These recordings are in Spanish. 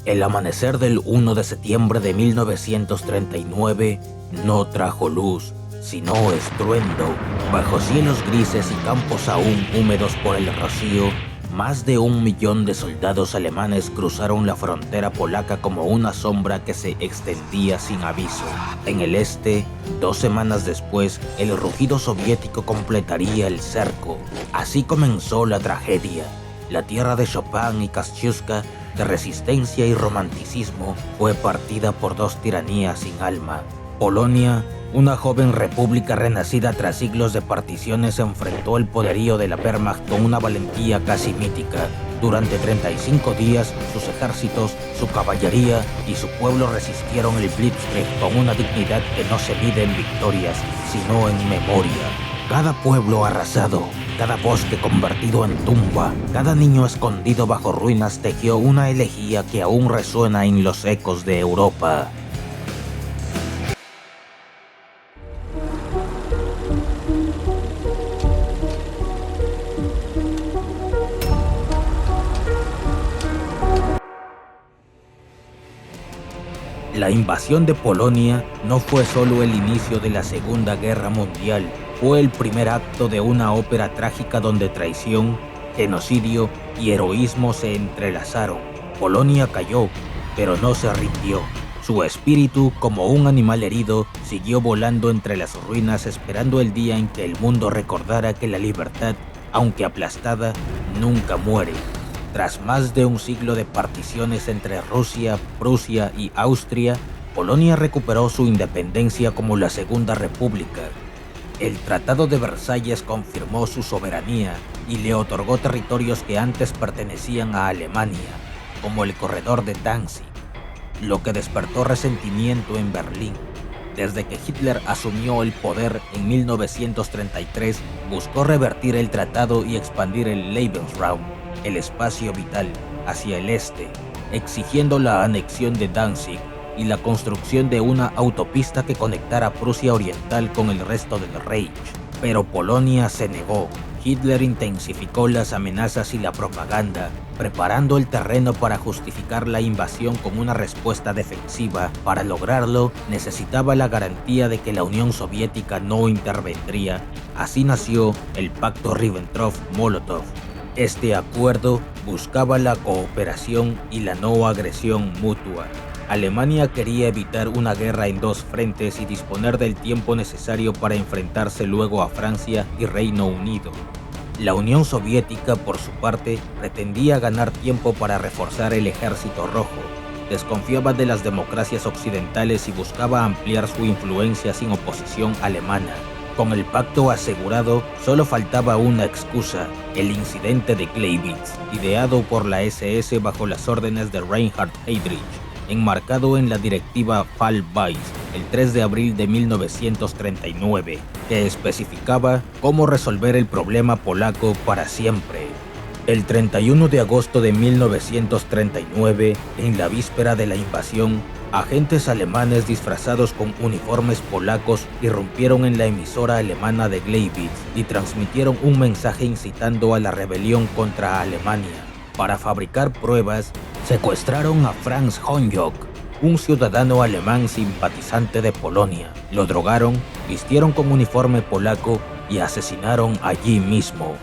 El amanecer del 1 de septiembre de 1939 no trajo luz, sino estruendo. Bajo cielos grises y campos aún húmedos por el rocío, más de 1 millón de soldados alemanes cruzaron la frontera polaca como una sombra que se extendía sin aviso. En el este, 2 semanas después, el rugido soviético completaría el cerco. Así comenzó la tragedia. La tierra de Chopin y Kosciuszka, de resistencia y romanticismo, fue partida por 2 tiranías sin alma. Polonia, una joven república renacida tras siglos de particiones, enfrentó el poderío de la Wehrmacht con una valentía casi mítica. Durante 35 días, sus ejércitos, su caballería y su pueblo resistieron el Blitzkrieg con una dignidad que no se mide en victorias, sino en memoria. Cada pueblo arrasado, cada bosque convertido en tumba, cada niño escondido bajo ruinas tejió una elegía que aún resuena en los ecos de Europa. La invasión de Polonia no fue solo el inicio de la Segunda Guerra Mundial, fue el primer acto de una ópera trágica donde traición, genocidio y heroísmo se entrelazaron. Polonia cayó, pero no se rindió. Su espíritu, como un animal herido, siguió volando entre las ruinas esperando el día en que el mundo recordara que la libertad, aunque aplastada, nunca muere. Tras más de un siglo de particiones entre Rusia, Prusia y Austria, Polonia recuperó su independencia como la Segunda República. El Tratado de Versalles confirmó su soberanía y le otorgó territorios que antes pertenecían a Alemania, como el corredor de Danzig, lo que despertó resentimiento en Berlín. Desde que Hitler asumió el poder en 1933, buscó revertir el tratado y expandir el Lebensraum, el espacio vital, hacia el este, exigiendo la anexión de Danzig y la construcción de una autopista que conectara Prusia Oriental con el resto del Reich. Pero Polonia se negó. Hitler intensificó las amenazas y la propaganda, preparando el terreno para justificar la invasión con una respuesta defensiva. Para lograrlo, necesitaba la garantía de que la Unión Soviética no intervendría. Así nació el Pacto Ribbentrop-Molotov. Este acuerdo buscaba la cooperación y la no agresión mutua. Alemania quería evitar una guerra en 2 frentes y disponer del tiempo necesario para enfrentarse luego a Francia y Reino Unido. La Unión Soviética, por su parte, pretendía ganar tiempo para reforzar el Ejército Rojo. Desconfiaba de las democracias occidentales y buscaba ampliar su influencia sin oposición alemana. Con el pacto asegurado, solo faltaba una excusa: el incidente de Gleiwitz, ideado por la SS bajo las órdenes de Reinhard Heydrich, enmarcado en la directiva Fall-Weiss el 3 de abril de 1939, que especificaba cómo resolver el problema polaco para siempre. El 31 de agosto de 1939, en la víspera de la invasión, agentes alemanes disfrazados con uniformes polacos irrumpieron en la emisora alemana de Gleiwitz y transmitieron un mensaje incitando a la rebelión contra Alemania. Para fabricar pruebas, secuestraron a Franz Honjock, un ciudadano alemán simpatizante de Polonia. Lo drogaron, vistieron con uniforme polaco y asesinaron allí mismo.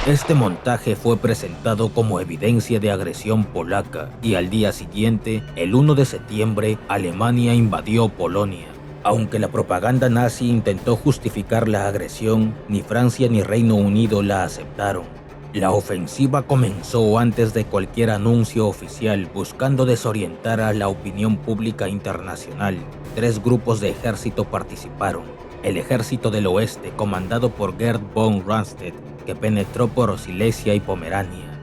Este montaje fue presentado como evidencia de agresión polaca y al día siguiente, el 1 de septiembre, Alemania invadió Polonia. Aunque la propaganda nazi intentó justificar la agresión, ni Francia ni Reino Unido la aceptaron. La ofensiva comenzó antes de cualquier anuncio oficial, buscando desorientar a la opinión pública internacional. 3 grupos de ejército participaron. El Ejército del Oeste, comandado por Gerd von Rundstedt, que penetró por Silesia y Pomerania.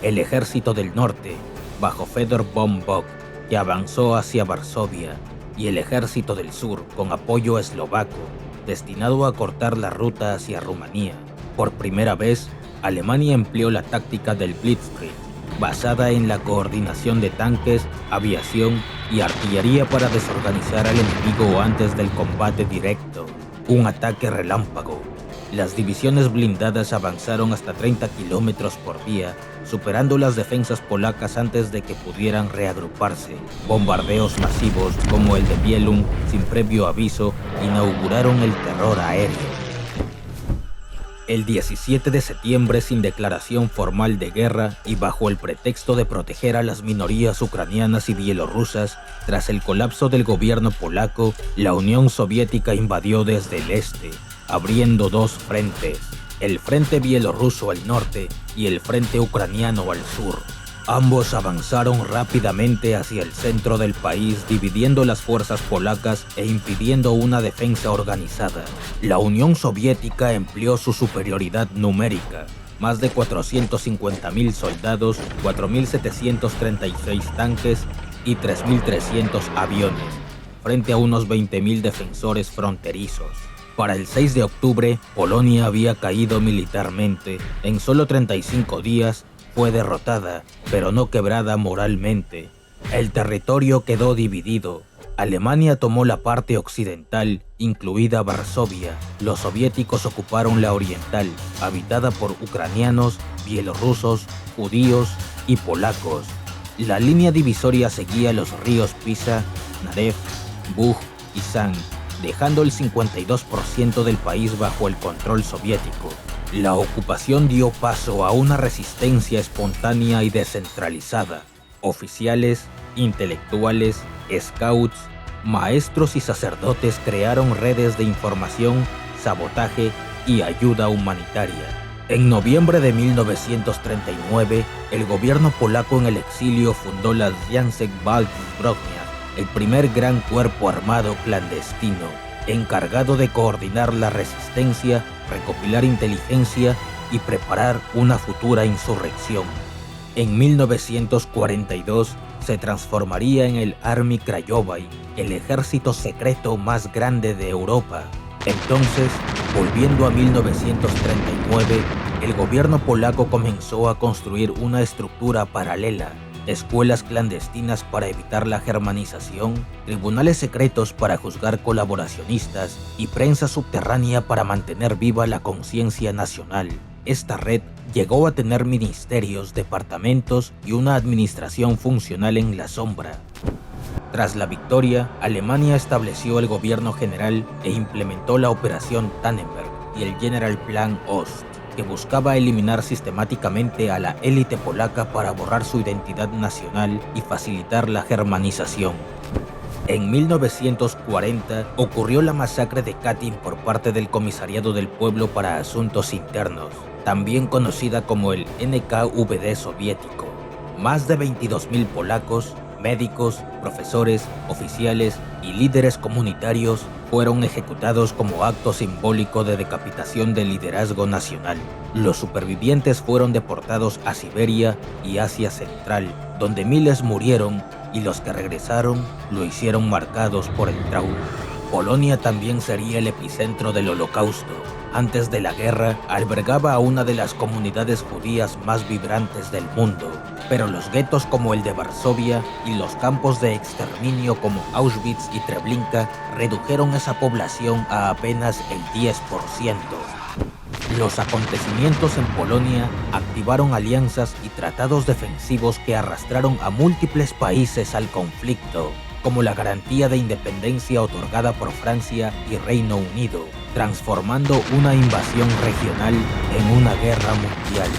El Ejército del Norte, bajo Fedor von Bock, que avanzó hacia Varsovia. Y el Ejército del Sur, con apoyo eslovaco, destinado a cortar la ruta hacia Rumanía. Por primera vez, Alemania empleó la táctica del Blitzkrieg, basada en la coordinación de tanques, aviación y artillería para desorganizar al enemigo antes del combate directo. Un ataque relámpago. Las divisiones blindadas avanzaron hasta 30 kilómetros por día, superando las defensas polacas antes de que pudieran reagruparse. Bombardeos masivos, como el de Wielun, sin previo aviso, inauguraron el terror aéreo. El 17 de septiembre, sin declaración formal de guerra y bajo el pretexto de proteger a las minorías ucranianas y bielorrusas, tras el colapso del gobierno polaco, la Unión Soviética invadió desde el este, abriendo dos frentes, el frente bielorruso al norte y el frente ucraniano al sur. Ambos avanzaron rápidamente hacia el centro del país, dividiendo las fuerzas polacas e impidiendo una defensa organizada. La Unión Soviética empleó su superioridad numérica, más de 450.000 soldados, 4.736 tanques y 3.300 aviones, frente a unos 20.000 defensores fronterizos. Para el 6 de octubre, Polonia había caído militarmente. En solo 35 días, fue derrotada, pero no quebrada moralmente. El territorio quedó dividido. Alemania tomó la parte occidental, incluida Varsovia. Los soviéticos ocuparon la oriental, habitada por ucranianos, bielorrusos, judíos y polacos. La línea divisoria seguía los ríos Pisa, Narev, Bug y San, dejando el 52% del país bajo el control soviético. La ocupación dio paso a una resistencia espontánea y descentralizada. Oficiales, intelectuales, scouts, maestros y sacerdotes crearon redes de información, sabotaje y ayuda humanitaria. En noviembre de 1939, el gobierno polaco en el exilio fundó la Związek Walki Zbrodnia, el primer gran cuerpo armado clandestino, encargado de coordinar la resistencia, recopilar inteligencia y preparar una futura insurrección. En 1942 se transformaría en el Armia Krajowa, el ejército secreto más grande de Europa. Entonces, volviendo a 1939, el gobierno polaco comenzó a construir una estructura paralela: escuelas clandestinas para evitar la germanización, tribunales secretos para juzgar colaboracionistas y prensa subterránea para mantener viva la conciencia nacional. Esta red llegó a tener ministerios, departamentos y una administración funcional en la sombra. Tras la victoria, Alemania estableció el gobierno general e implementó la Operación Tannenberg y el Generalplan Ost, que buscaba eliminar sistemáticamente a la élite polaca para borrar su identidad nacional y facilitar la germanización. En 1940 ocurrió la masacre de Katyn por parte del Comisariado del Pueblo para Asuntos Internos, también conocida como el NKVD soviético. Más de 22.000 polacos, médicos, profesores, oficiales y líderes comunitarios fueron ejecutados como acto simbólico de decapitación del liderazgo nacional. Los supervivientes fueron deportados a Siberia y Asia Central, donde miles murieron, y los que regresaron lo hicieron marcados por el trauma. Polonia también sería el epicentro del Holocausto. Antes de la guerra, albergaba a una de las comunidades judías más vibrantes del mundo, pero los guetos como el de Varsovia y los campos de exterminio como Auschwitz y Treblinka redujeron esa población a apenas el 10%. Los acontecimientos en Polonia activaron alianzas y tratados defensivos que arrastraron a múltiples países al conflicto, como la garantía de independencia otorgada por Francia y Reino Unido, transformando una invasión regional en una guerra mundial.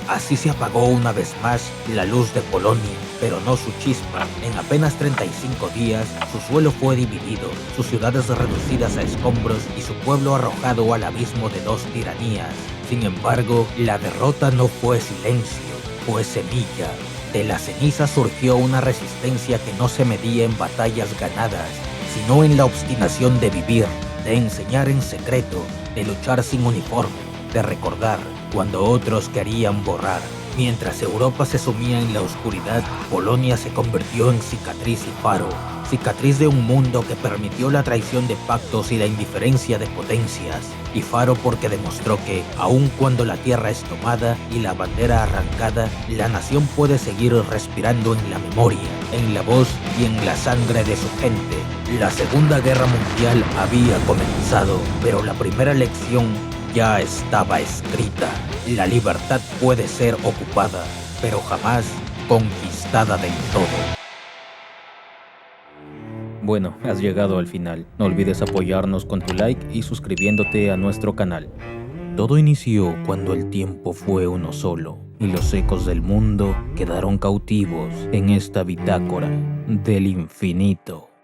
Así se apagó una vez más la luz de Polonia, pero no su chispa. En apenas 35 días, su suelo fue dividido, sus ciudades reducidas a escombros y su pueblo arrojado al abismo de dos tiranías. Sin embargo, la derrota no fue silencio, fue semilla. De la ceniza surgió una resistencia que no se medía en batallas ganadas, sino en la obstinación de vivir, de enseñar en secreto, de luchar sin uniforme, de recordar cuando otros querían borrar. Mientras Europa se sumía en la oscuridad, Polonia se convirtió en cicatriz y faro, cicatriz de un mundo que permitió la traición de pactos y la indiferencia de potencias, y faro porque demostró que, aun cuando la tierra es tomada y la bandera arrancada, la nación puede seguir respirando en la memoria, en la voz y en la sangre de su gente. La Segunda Guerra Mundial había comenzado, pero la primera lección ya estaba escrita. La libertad puede ser ocupada, pero jamás conquistada del todo. Bueno, has llegado al final. No olvides apoyarnos con tu like y suscribiéndote a nuestro canal. Todo inició cuando el tiempo fue uno solo y los ecos del mundo quedaron cautivos en esta bitácora del infinito.